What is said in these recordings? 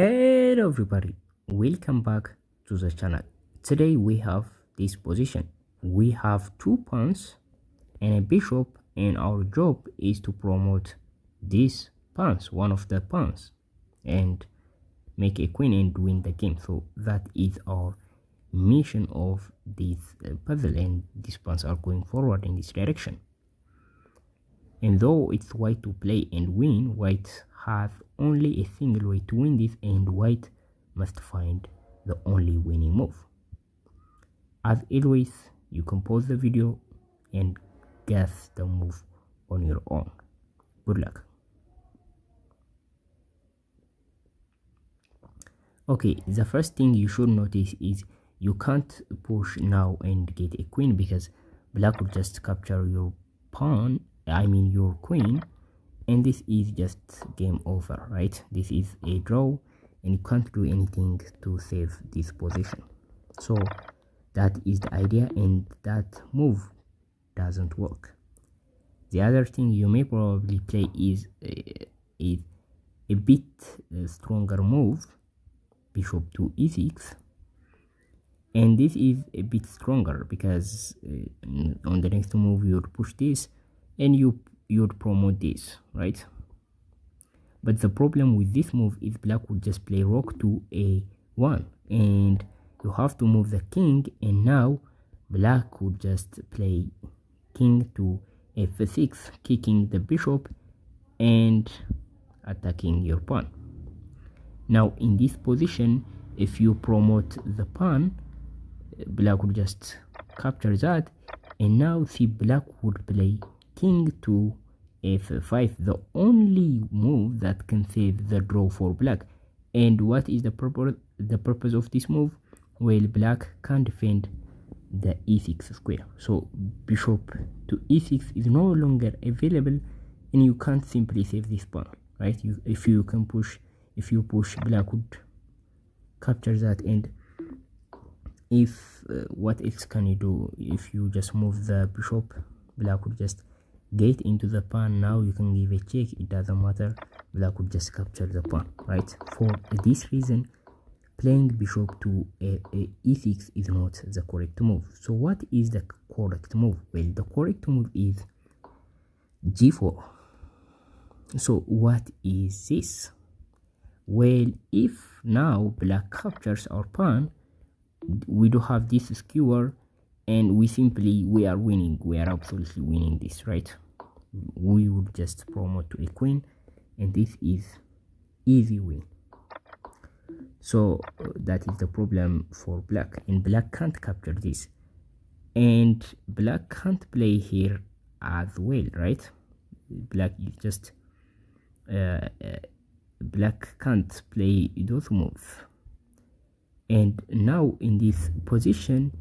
Hello everybody, welcome back to the channel. Today we have this position. We have two pawns and a bishop, and our job is to promote these pawns, one of the pawns, and make a queen and win the game. So that is our mission of this puzzle, and these pawns are going forward in this direction. And though it's white to play and win, white has only a single way to win this, and white must find the only winning move. As always, you can pause the video and guess the move on your own. Good luck. Okay, the first thing you should notice is you can't push now and get a queen, because black will just capture your pawn, your queen, and this is just game over, right? This is a draw and you can't do anything to save this position. So that is the idea, and that move doesn't work. The other thing you may probably play is a bit stronger move, bishop to e6, and this is a bit stronger because on the next move you would push this and you'd promote this, right? But the problem with this move is black would just play rook to a1, and you have to move the king, and now black would just play king to f6, kicking the bishop and attacking your pawn. Now in this position, if you promote the pawn, black would just capture that, and now see black would play king to f5, the only move that can save the draw for black. And what is the purpose of this move? Well, black can't defend the e6 square, so bishop to e6 is no longer available, and you can't simply save this pawn, right? If you push, black would capture that, and if what else can you do? If you just move the bishop, black would just get into the pawn. Now you can give a check, it doesn't matter, black would just capture the pawn, right? For this reason, playing bishop to e6 is not the correct move. So what is the correct move? Well, the correct move is g4. So what is this? Well, if now black captures our pawn, we do have this skewer, and we are winning, we are absolutely winning this, right? We would just promote to a queen, and this is easy win. So that is the problem for black, and black can't capture this, and black can't play here as well, right? Black is just black can't play those moves. And now in this position,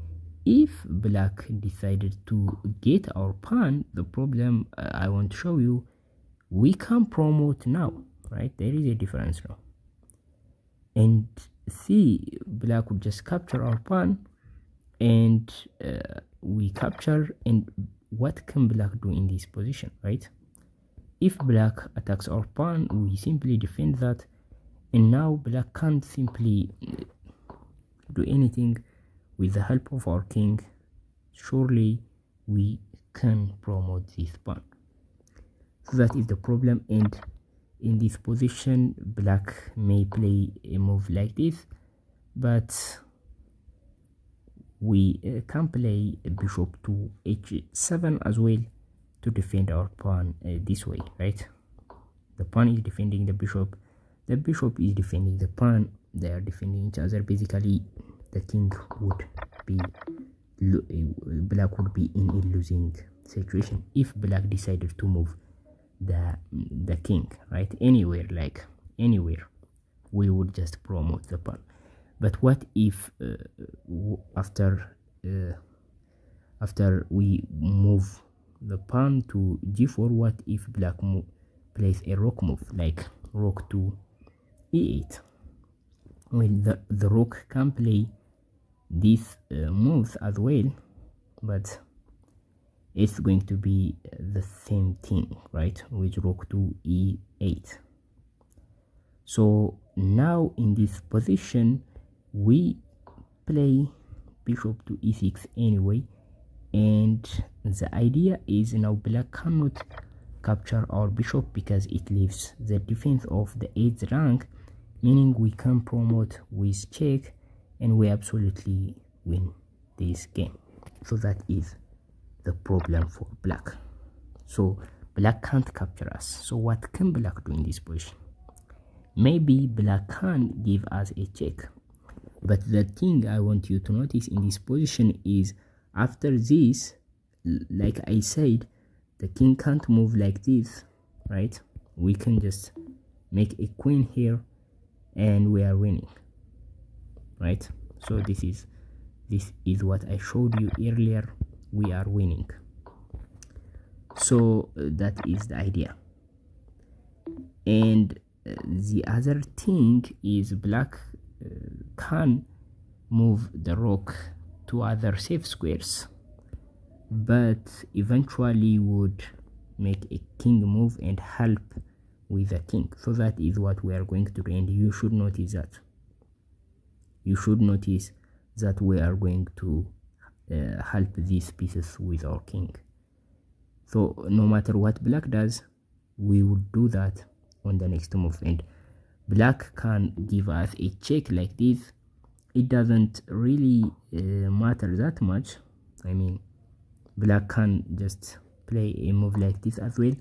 if black decided to get our pawn, the problem I want to show you, we can promote now, right? There is a difference now. And see, black would just capture our pawn, and we capture, and what can black do in this position, right? If black attacks our pawn, we simply defend that, and now black can't simply do anything. With the help of our king, surely we can promote this pawn. So that is the problem, and in this position black may play a move like this, but we can play a bishop to h7 as well to defend our pawn this way, right? The pawn is defending the bishop is defending the pawn, they are defending each other. Basically the king would be, black would be in a losing situation if black decided to move the king, right? Anywhere, like anywhere, we would just promote the pawn. But what if after we move the pawn to g4, what if black plays a rook move like rook to e8? Well, the rook can play these moves as well, but it's going to be the same thing, right? With rook to e8. So now in this position we play bishop to e6 anyway, and the idea is now black cannot capture our bishop because it leaves the defense of the 8th rank, meaning we can promote with check and we absolutely win this game. So that is the problem for black. So black can't capture us. So what can black do in this position? Maybe black can give us a check, but the thing I want you to notice in this position is after this, like I said, the king can't move like this, right? We can just make a queen here and we are winning, right? So this is what I showed you earlier. We are winning. So that is the idea. And the other thing is black can move the rook to other safe squares, but eventually would make a king move and help with the king. So that is what we are going to do, and you should notice that. You should notice that we are going to help these pieces with our king. So no matter what black does, we will do that on the next move, and black can give us a check like this. It doesn't really matter that much. I mean, black can just play a move like this as well,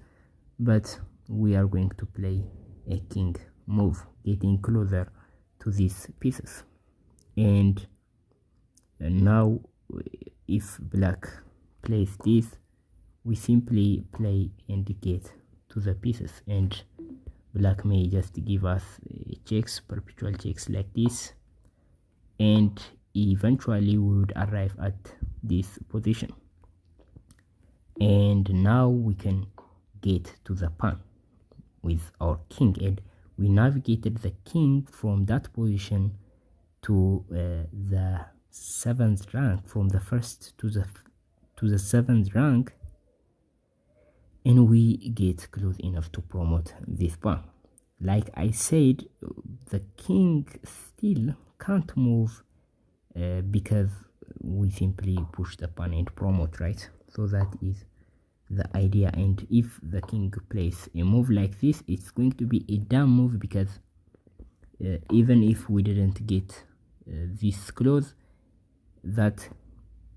but we are going to play a king move, getting closer to these pieces. And now if black plays this, we simply play and get to the pieces, and black may just give us checks, perpetual checks like this, and eventually we would arrive at this position. And now we can get to the pawn with our king, and we navigated the king from that position to the 7th rank, from the 1st to the 7th rank, and we get close enough to promote this pawn. Like I said, the king still can't move because we simply push the pawn and promote, right? So that is the idea. And if the king plays a move like this, it's going to be a dumb move, because even if we didn't get this close, that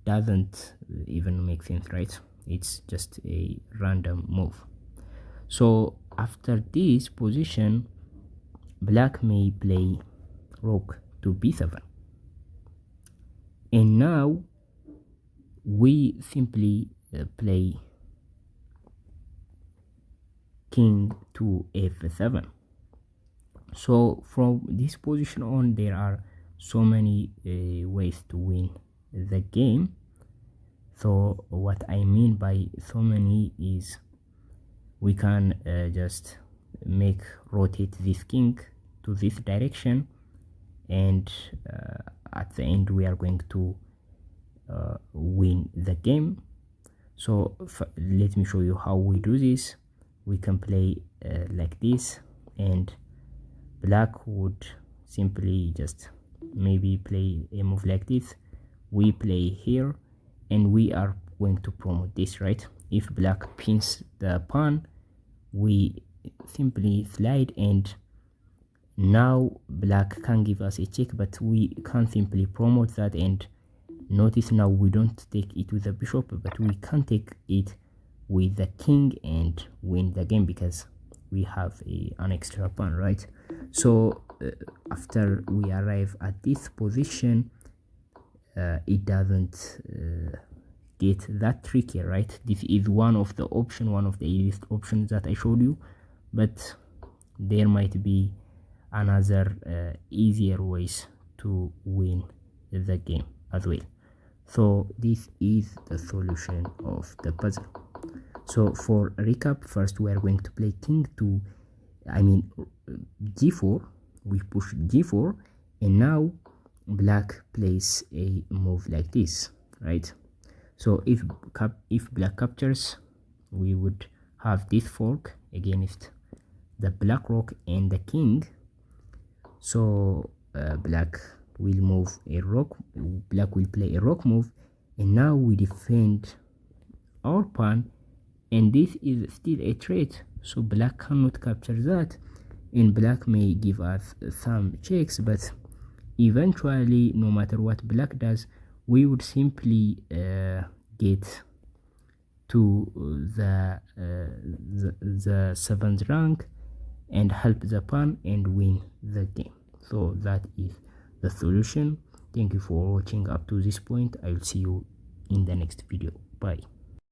doesn't even make sense, right? It's just a random move. So after this position, black may play rook to b7, and now we simply play king to f7. So from this position on, there are so many ways to win the game. So what I mean by so many is we can just rotate this king to this direction, and at the end we are going to win the game. So let me show you how we do this. We can play like this, and black would simply just maybe play a move like this. We play here, and we are going to promote this, right? If black pins the pawn, we simply slide, and now black can give us a check, but we can simply promote that. And notice now we don't take it with the bishop, but we can take it with the king and win the game because we have an extra pawn, right? So after we arrive at this position, it doesn't get that tricky, right? This is one of the easiest options that I showed you, but there might be another easier ways to win the game as well. So this is the solution of the puzzle. So for recap, first we are going to play king to g4. We push g4, and now black plays a move like this, right? So if black captures, we would have this fork against the black rook and the king. So black will move a rook, black will play a rook move, and now we defend our pawn, and this is still a threat, so black cannot capture that, and black may give us some checks, but eventually no matter what black does, we would simply get to the seventh rank and help the pawn and win the game. So that is the solution. Thank you for watching up to this point. I will see you in the next video. Bye.